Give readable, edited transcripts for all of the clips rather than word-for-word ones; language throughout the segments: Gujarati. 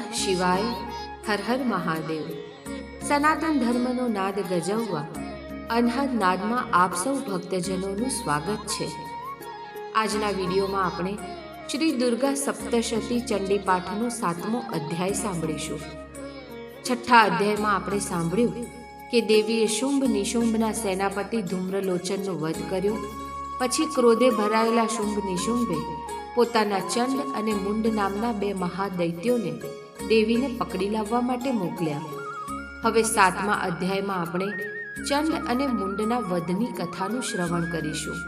નમઃ શિવાય. હર હર મહાદેવ. સનાતન ધર્મનો નાદ ગજવવા અનહદ નાદમાં આપ સૌ ભક્તજનોનું સ્વાગત છે. આજના વિડીયોમાં આપણે શ્રી દુર્ગા સપ્તશતી ચંડી પાઠનો 7મો અધ્યાય સાંભળીશું. છઠ્ઠા અધ્યાયમાં આપણે સાંભળ્યું કે દેવીએ શુંભ નિશુંભના સેનાપતિ ધૂમ્રલોચનનો વધ કર્યો. પછી ક્રોધે ભરાયેલા શુંભ નિશુંભે પોતાના ચંડ અને મુંડ નામના 2 મહાદૈત્યોને દેવીને પકડી લાવવા માટે મોકલ્યા. હવે 7મા અધ્યાયમાં આપણે ચંડ અને મુંડના વધની કથાનું શ્રવણ કરીશું.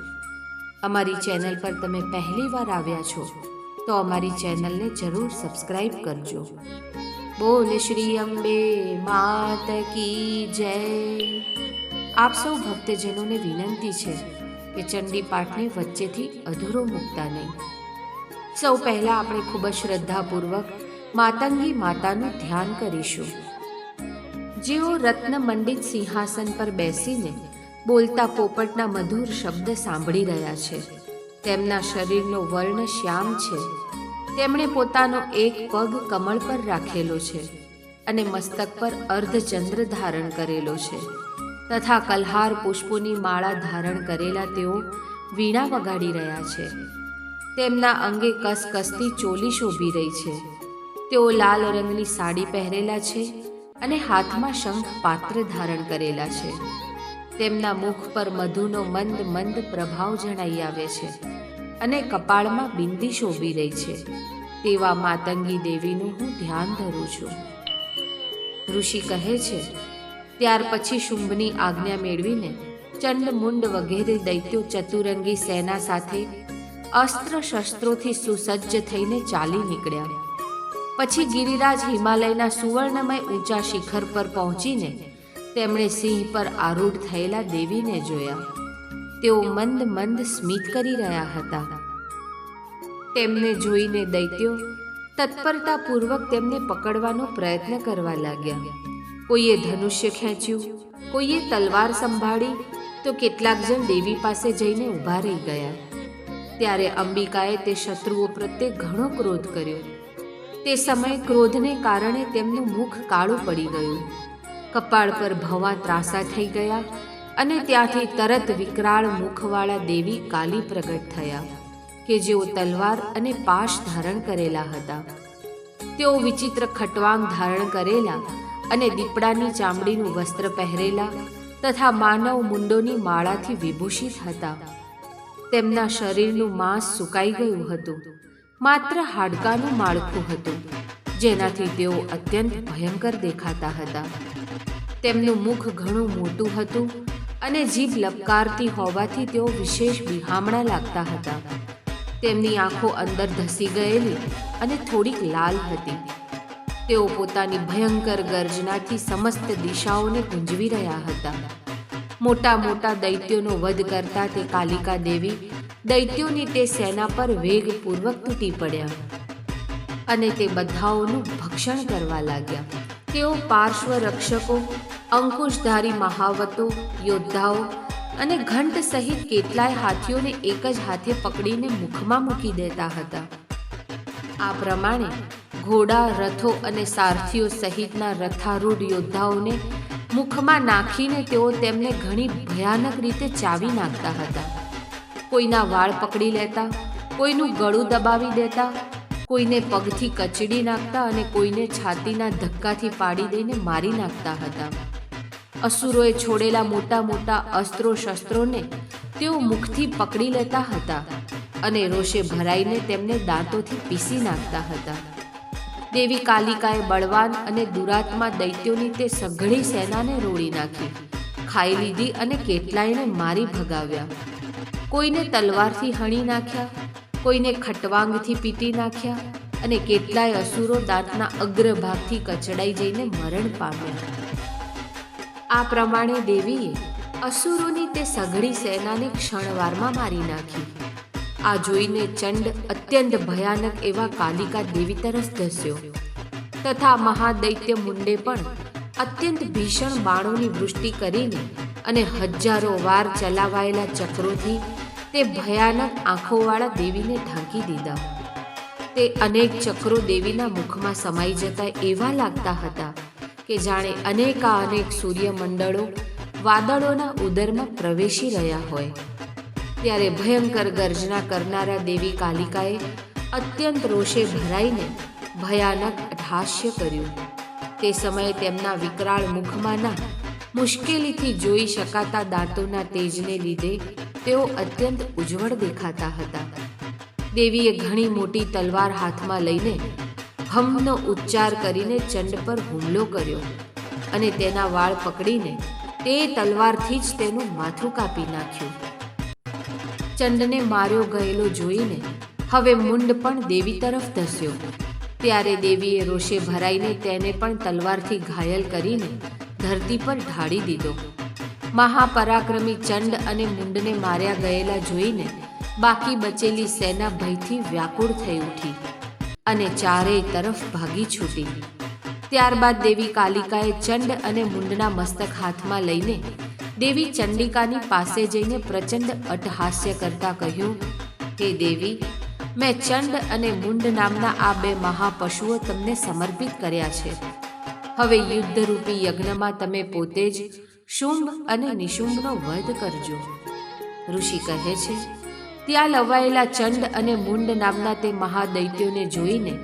અમારી ચેનલ પર તમે પહેલીવાર આવ્યા છો તો અમારી ચેનલને જરૂર સબસ્ક્રાઈબ કરજો. બોલ શ્રી અંબે માત કી જય. આપ સૌ ભક્તજનોને વિનંતી છે કે ચંડી પાઠને વચ્ચેથી અધૂરો મૂકતા નહીં. સૌ પહેલાં આપણે ખૂબ જ શ્રદ્ધાપૂર્વક માતંગી માતાનું ધ્યાન કરીશું. જેઓ રત્નમંડિત સિંહાસન પર બેસીને બોલતા પોપટના મધુર શબ્દ સાંભળી રહ્યા છે. તેમના શરીરનો વર્ણ શ્યામ છે. તેમણે પોતાનો એક પગ કમળ પર રાખેલો છે અને મસ્તક પર અર્ધચંદ્ર ધારણ કરેલો છે તથા કલ્હાર પુષ્પોની માળા ધારણ કરેલા તેઓ વીણા વગાડી રહ્યા છે. તેમના અંગે કસકસતી ચોલી શોભી રહી છે. તેઓ લાલ રંગની સાડી પહેરેલા છે અને હાથમાં શંખ પાત્ર ધારણ કરેલા છે. તેમના મુખ પર મધુનો મંદ મંદ પ્રભાવ જણાઈ આવે છે અને કપાળમાં બિંદી શોભી રહી છે. તેવા માતંગી દેવીનું હું ધ્યાન ધરું છું. ઋષિ કહે છે, ત્યાર પછી શુંભની આજ્ઞા મેળવીને ચંડ મુંડ વગેરે દૈત્યો ચતુરંગી સેના સાથે અસ્ત્ર શસ્ત્રોથી સુસજ્જ થઈને ચાલી નીકળ્યા. પછી ગિરિરાજ હિમાલયના સુવર્ણમય ઊંચા શિખર પર પહોંચીને તેમણે સિંહ પર આરૂઢ થયેલા દેવીને જોયા. તેઓ મંદ મંદ સ્મિત કરી રહ્યા હતા. તેમને જોઈને દૈત્યો તત્પરતાપૂર્વક તેમને પકડવાનો પ્રયત્ન કરવા લાગ્યા. કોઈએ ધનુષ્ય ખેંચ્યું, કોઈએ તલવાર સંભાળી તો કેટલાક જણ દેવી પાસે જઈને ઊભા રહી ગયા. ત્યારે અંબિકાએ તે શત્રુઓ પ્રત્યે ઘણો ક્રોધ કર્યો. તે સમયે ક્રોધને કારણે તેમનું મુખ કાળું પડી ગયું. કપાળ પર ભવાં ત્રાસા થઈ ગયા અને ત્યાંથી તરત વિકરાળ મુખવાળા દેવી કાલી પ્રગટ થયા કે જેઓ તલવાર અને પાશ ધારણ કરેલા હતા. તેઓ વિચિત્ર ખટવાંગ ધારણ કરેલા અને દીપડાની ચામડીનું વસ્ત્ર પહેરેલા તથા માનવ મુંડોની માળાથી વિભૂષિત હતા. તેમના શરીરનું માંસ સુકાઈ ગયું હતું. માત્ર હાડકાનું માળખું હતું જેનાથી તેઓ અત્યંત ભયંકર દેખાતા હતા. તેમનું મુખ ઘણું મોટું હતું અને જીભ લપકારતી હોવાથી તેઓ વિશેષ બિહામણા લાગતા હતા. તેમની આંખો અંદર ધસી ગયેલી અને થોડીક લાલ હતી. તેઓ પોતાની ભયંકર ગર્જનાથી સમસ્ત દિશાઓને ગુંજવી રહ્યા હતા. મોટા મોટા દૈત્યોનો વધ કરતા તે કાલિકા દેવી દૈત્યોની તે સેના પર વેગપૂર્વક તૂટી પડ્યા અને તે બધાઓનું ભક્ષણ કરવા લાગ્યા. તેઓ પાર્શ્વ રક્ષકો, અંકુશધારી મહાવતો, યોદ્ધાઓ અને ઘંટ સહિત કેટલાય હાથીઓને એક જ હાથે પકડીને મુખમાં મૂકી દેતા હતા. આ પ્રમાણે ઘોડા, રથો અને સારથીઓ સહિતના રથારૂઢ યોદ્ધાઓને મુખમાં નાખીને તેઓ તેમને ઘણી ભયાનક રીતે ચાવી નાખતા હતા. કોઈના વાળ પકડી લેતા, કોઈનું ગળું દબાવી દેતા, કોઈને પગથી કચડી નાખતા અને કોઈને છાતીના ધક્કાથી પાડી દઈને મારી નાખતા હતા. અસુરોએ છોડેલા મોટા મોટા અસ્ત્રો શસ્ત્રોને તેઓ મુખથી પકડી લેતા હતા અને રોષે ભરાઈને તેમને દાંતોથી પીસી નાખતા હતા. દેવી કાલિકાએ બળવાન અને દુરાત્મા દૈત્યોની તે સઘળી સેનાને રોળી નાખી, ખાઈ લીધી અને કેટલાયને મારી ભગાવ્યા. કોઈને તલવારથી હણી નાખ્યા, કોઈને ખટવાંગથી પીટી નાખ્યા અને કેટલાય અસુરો દાંતના અગ્રભાગથી કચડાઈ જઈને મરણ પામ્યા. આ પ્રમાણે દેવીએ અસુરોની તે સઘળી સેનાને ક્ષણવારમાં મારી નાખી. આ જોઈને ચંડ અત્યંત ભયાનક એવા કાલિકા દેવી તરફ ધસ્યો તથા મહાદૈત્ય મુંડે પણ અત્યંત ભીષણ બાણોની વૃષ્ટિ કરીને અને હજારો વાર ચલાવાયેલા ચક્રોથી તે ભયાનક આંખોવાળા દેવીને ઢાંકી દીધા. તે અનેક ચક્રો દેવીના મુખમાં સમાઈ જતા એવા લાગતા હતા કે જાણે અનેક સૂર્યમંડળો વાદળોના ઉદરમાં પ્રવેશી રહ્યા હોય. ત્યારે ભયંકર ગર્જના કરનારા દેવી કાલિકાએ અત્યંત રોષે ભરાઈને ભયાનક અટ્ટહાસ્ય કર્યું. તે સમયે તેમના વિકરાળ મુખમાંના મુશ્કેલીથી જોઈ શકાતા દાંતોના તેજને લીધે તેઓ અત્યંત ઉજ્જવળ દેખાતા હતા. દેવીએ ઘણી મોટી તલવાર હાથમાં લઈને હમનો ઉચ્ચાર કરીને ચંડ પર હુમલો કર્યો અને તેના વાળ પકડીને તે તલવારથી જ તેનું માથું કાપી નાખ્યું. ચંડને માર્યો ગયેલો જોઈને હવે મુંડ પણ દેવી તરફ ધસ્યો. ત્યારે દેવીએ રોષે ભરાઈને તેને પણ તલવારથી ઘાયલ કરીને ધરતી પર ઢાળી દીધો. મહાપરાક્રમી ચંડ અને મુંડને માર્યા ગયેલા જોઈને બાકી બચેલી સેના ભયથી વ્યાકુળ થઈ ઉઠી અને ચારેય તરફ ભાગી છૂટી. ત્યારબાદ દેવી કાલિકાએ ચંડ અને મુંડના મસ્તક હાથમાં લઈને દેવી ચંડિકાની પાસે જઈને પ્રચંડ અટ્ટહાસ્ય કરતા કહ્યું, હે દેવી, મેં ચંડ અને મુંડ નામના આ બે મહાપશુઓ તમને સમર્પિત કર્યા છે. હવે યુદ્ધરૂપી યજ્ઞમાં તમે પોતે જ શુંભ અને નિશુંભનો વધ કરજો. ઋષિ કહે છે, ત્યાં લવાયેલા ચંડ અને મુંડ નામના તે મહાદૈત્યોને જોઈને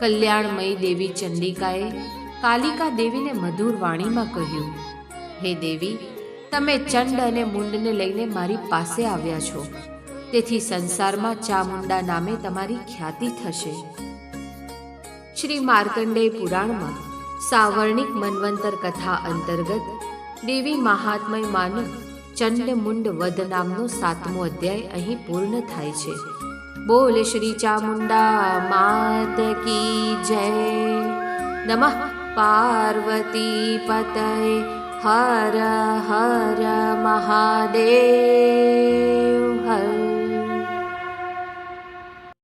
કલ્યાણમયી દેવી ચંડિકાએ કાલિકા દેવીને મધુર વાણીમાં કહ્યું, હે દેવી, તમે ચંડ અને મુંડને લઈને મારી પાસે આવ્યા છો, તેથી સંસારમાં ચામુંડા નામે તમારી ખ્યાતિ થશે. શ્રી માર્કંડેય પુરાણમાં સાવર્ણિક મન્વંતર કથા અંતર્ગત દેવી મહાત્મય માનું ચંડ મુંડ વધ નામનો 7મો અધ્યાય અહીં પૂર્ણ થાય છે. બોલ શ્રી ચામુંડા માત કી જય. નમઃ પાર્વતી પતય. હર હર મહાદેવ.